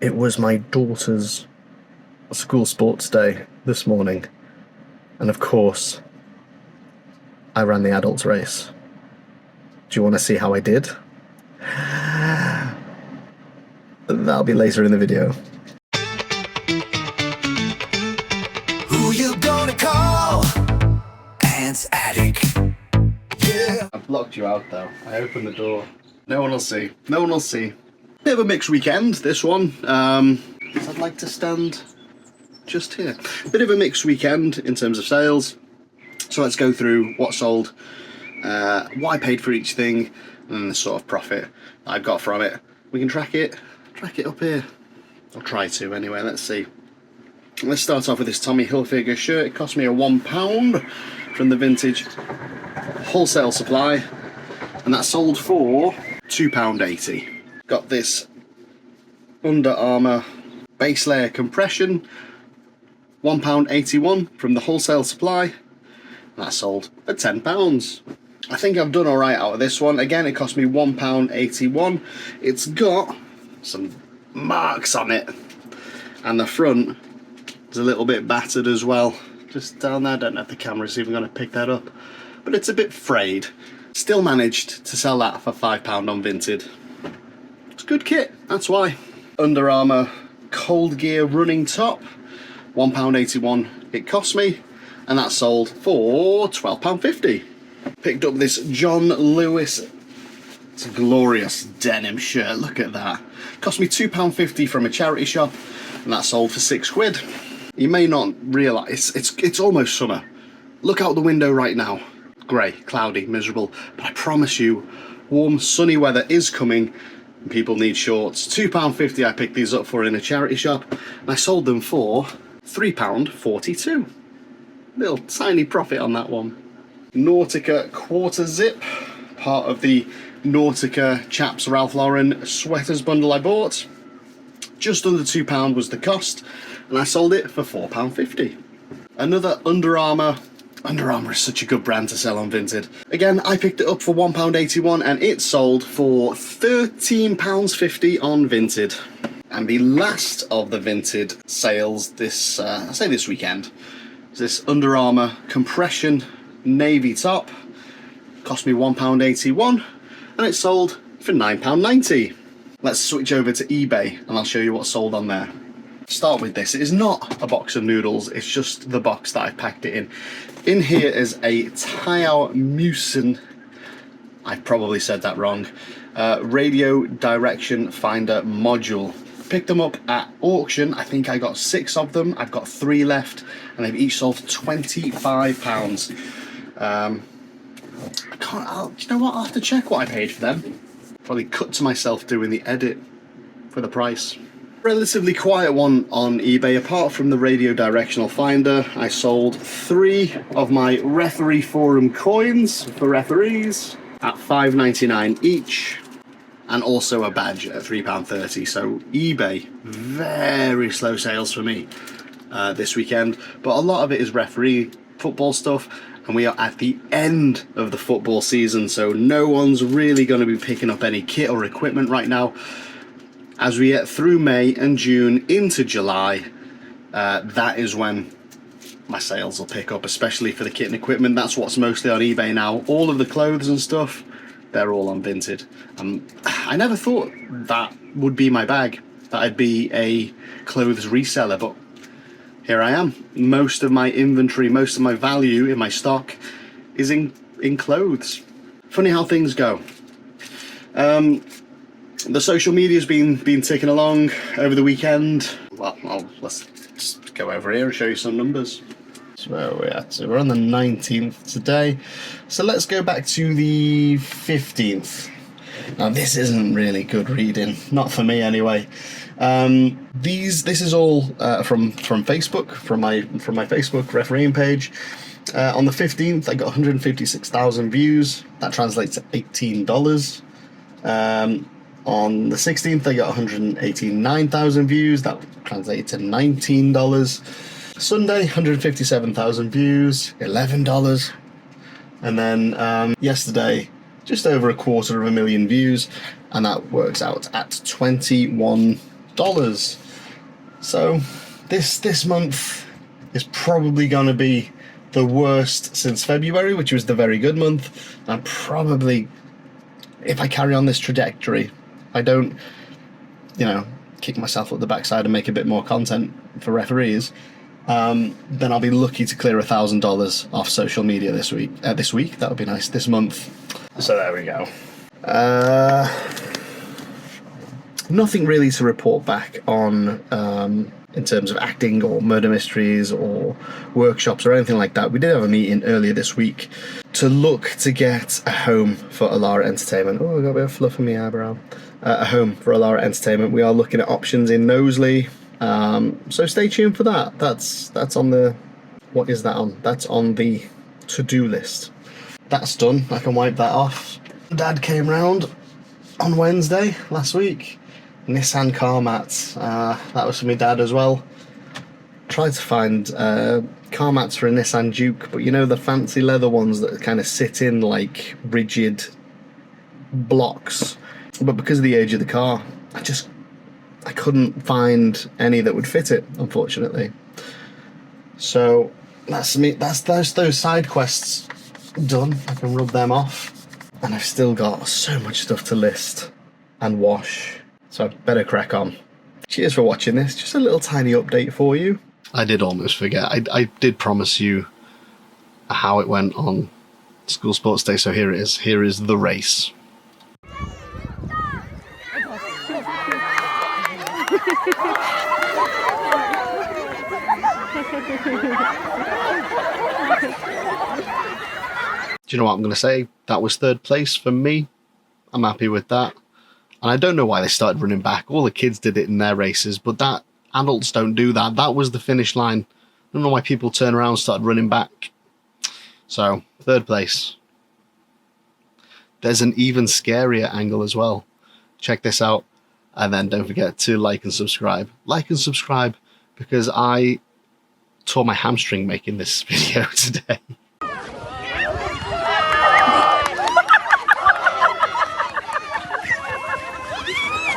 It was my daughter's school sports day this morning, and of course, I ran the adults race. Do you want to see how I did? That'll be later in the video. Who you gonna call? Ants Attic. Yeah. I've blocked you out though. I opened the door. No one will see. No one will see. Bit of a mixed weekend, this one. I'd like to stand just here. Bit of a mixed weekend in terms of sales. So let's go through what sold, what I paid for each thing, and the sort of profit I got from it. We can track it up here. I'll try to anyway, let's see. Let's start off with this Tommy Hilfiger shirt. It cost me a £1 from the vintage wholesale supply, and that sold for £2.80. Got this Under Armour base layer compression, £1.81 from the wholesale supply. That sold for £10. I think I've done alright out of this one. Again, it cost me £1.81. It's got some marks on it, and the front is a little bit battered as well. Just down there, I don't know if the camera's even going to pick that up, but it's a bit frayed. Still managed to sell that for £5 on Vinted. It's a good kit, that's why. Under Armour Cold Gear running top, £1.81 it cost me, and that sold for £12.50. Picked up this John Lewis, it's a glorious denim shirt, look at that. Cost me £2.50 from a charity shop, and that sold for £6. You may not realise, it's almost summer. Look out the window right now. Grey, cloudy, miserable, but I promise you, warm, sunny weather is coming, and people need shorts. £2.50 I picked these up for in a charity shop, and I sold them for £3.42. Little tiny profit on that one. Nautica quarter zip, part of the Nautica Chaps Ralph Lauren sweaters bundle I bought. Just under £2 was the cost, and I sold it for £4.50. Another Under Armour. Under Armour is such a good brand to sell on Vinted. Again, I picked it up for £1.81 and it sold for £13.50 on Vinted. And the last of the Vinted sales this, I say this weekend, is this Under Armour compression navy top. Cost me £1.81 and it sold for £9.90. Let's switch over to eBay and I'll show you what's sold on there. Start with this. It is not a box of noodles, it's just the box that I packed it in. In here is a Taiao Musen, I probably said that wrong, radio direction finder module. Picked them up at auction. I think I got 6 of them. I've got 3 left, and they've each sold for £25. I can't. Do you know what? I'll have to check what I paid for them. Probably cut to myself doing the edit for the price. Relatively quiet one on eBay. Apart from the radio directional finder, I sold 3 of my referee forum coins for referees at £5.99 each, and also a badge at £3.30. So eBay, very slow sales for me this weekend, but a lot of it is referee football stuff, and we are at the end of the football season, so no one's really going to be picking up any kit or equipment right now. As we get through May and June into July, that is when my sales will pick up, especially for the kit and equipment. That's what's mostly on eBay now. All of the clothes and stuff, they're all on Vinted. I never thought that would be my bag, that I'd be a clothes reseller, but here I am. Most of my inventory, most of my value in my stock is in clothes. Funny how things go. The social media's been ticking along over the weekend. Well, let's just go over here and show you some numbers. So where are we at? So we're on the 19th today. So let's go back to the 15th. Now this isn't really good reading, not for me anyway. This is all from Facebook, from my Facebook refereeing page. On the 15th, I got 156,000 views. That translates to $18. On the 16th, I got 189,000 views. That translated to $19. Sunday, 157,000 views, $11. And then yesterday, just over 250,000 views, and that works out at 21 So this month is probably going to be the worst since February, which was the very good month. And probably, if I carry on this trajectory, I don't, kick myself up the backside and make a bit more content for referees, then I'll be lucky to clear $1,000 off social media this week. That would be nice. This month. So there we go. Nothing really to report back on in terms of acting or murder mysteries or workshops or anything like that. We did have a meeting earlier this week to look to get a home for Alara Entertainment. Oh, I got a bit of fluff in my eyebrow. A home for Alara Entertainment. We are looking at options in Knowsley. So stay tuned for that. That's on the... What is that on? That's on the to-do list. That's done. I can wipe that off. Dad came round on Wednesday last week. Nissan car mats. That was for my dad as well. Tried to find car mats for a Nissan Duke, but the fancy leather ones that kind of sit in like rigid blocks. But because of the age of the car, I couldn't find any that would fit it, unfortunately. So that's me. That's those side quests done. I can rub them off, and I've still got so much stuff to list and wash. So I better crack on. Cheers for watching this. Just a little tiny update for you. I did almost forget. I did promise you how it went on School Sports Day, so here it is. Here is the race. Do you know what I'm going to say? That was third place for me. I'm happy with that. And I don't know why they started running back. All the kids did it in their races, but adults don't do that. That was the finish line. I don't know why people turn around and start running back. So, third place. There's an even scarier angle as well. Check this out. And then don't forget to like and subscribe. Like and subscribe because I tore my hamstring making this video today.